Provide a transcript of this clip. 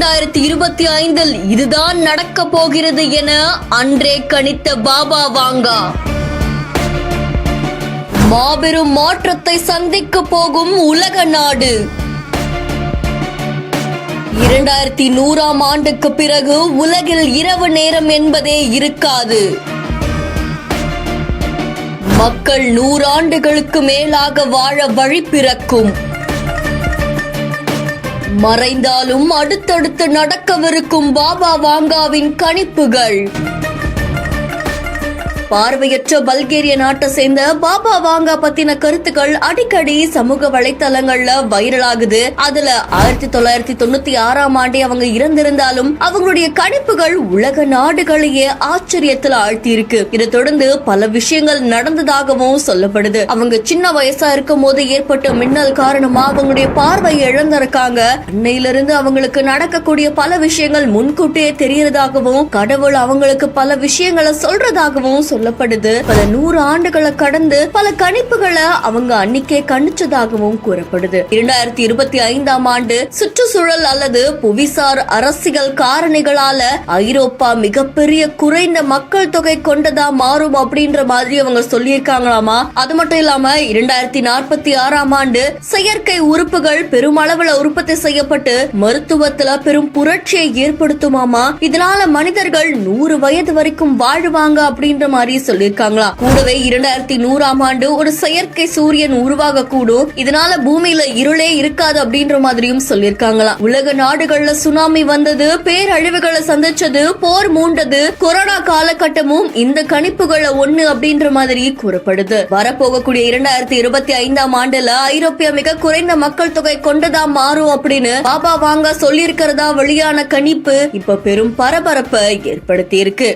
2025 இதுதான் நடக்க போகிறது என அன்றே கணித்த பாபா வாங்கா மாபெரும் மாற்றத்தை சந்திக்க போகும் உலக நாடு. 2100ஆம் ஆண்டுக்கு பிறகு உலகில் இரவு நேரம் என்பதே இருக்காது. மக்கள் 100 ஆண்டுகளுக்கு மேலாக வாழ வழி பிறக்கும். மறைந்தாலும் அடுத்தடுத்து நடக்கவிருக்கும் பாபா வாங்காவின் கணிப்புகள். பார்வையற்ற பல்கேரிய நாட்டை சேர்ந்த பாபா வாங்கா பத்தின கருத்துக்கள் அடிக்கடி சமூக வலைத்தளங்கள்ல வைரல் ஆகுது. அதுல 1996ஆம் ஆண்டே அவங்க இறந்திருந்தாலும் அவங்களுடைய கணிப்புகள் உலக நாடுகளையே ஆச்சரியத்துல ஆழ்த்தி இருக்கு. இதை தொடர்ந்து பல விஷயங்கள் நடந்ததாகவும் சொல்லப்படுது. அவங்க சின்ன வயசா இருக்கும் போது ஏற்பட்ட மின்னல் காரணமா அவங்களுடைய பார்வை இழந்திருக்காங்க. அன்னையிலிருந்து அவங்களுக்கு நடக்கக்கூடிய பல விஷயங்கள் முன்கூட்டியே தெரியறதாகவும் கடவுள் அவங்களுக்கு பல விஷயங்களை சொல்றதாகவும் சொல்லப்படுது. பல 100 ஆண்டுகளை கடந்து பல கணிப்புகளை அவங்க அன்னைக்கே கணிச்சதாகவும் கூறப்படுது. 2025ஆம் ஆண்டு சுற்றுச்சூழல் அல்லது புவிசார் அரசியல் காரணிகளால ஐரோப்பா மிகப்பெரிய குறைந்த மக்கள் தொகை கொண்டதா மாறும் அப்படின்ற மாதிரி அவங்க சொல்லியிருக்காங்களாமா. அது மட்டும் இல்லாம 2046ஆம் ஆண்டு செயற்கை உறுப்புகள் பெருமளவுல உற்பத்தி செய்யப்பட்டு மருத்துவத்துல பெரும் புரட்சியை ஏற்படுத்துமாமா. இதனால மனிதர்கள் 100 வயது வரைக்கும் வாழ்வாங்க அப்படின்ற மாதிரி சொல்லிருக்காங்களா. கூடவே 2100ஆம் ஆண்டு ஒரு செயற்கை சூரியன் உருவாக கூடும். இதனால பூமியில இருளே இருக்காது அப்படின்ற மாதிரியும் சொல்லிருக்காங்களா. உலக நாடுகள்ல சுனாமி வந்தது, பேரழிவுகளை சந்திச்சது, போர் மூண்டது, கொரோனா காலகட்டமும் இந்த கணிப்புகளை ஒண்ணு அப்படின்ற மாதிரி கூறப்படுது. வரப்போகக்கூடிய 2025ஆம் ஆண்டுல ஐரோப்பியா மிக குறைந்த மக்கள் தொகை கொண்டதா மாறும் அப்படின்னு பாபா வாங்கா சொல்லியிருக்கிறதா வெளியான கணிப்பு இப்ப பெரும் பரபரப்பை ஏற்படுத்தி இருக்கு.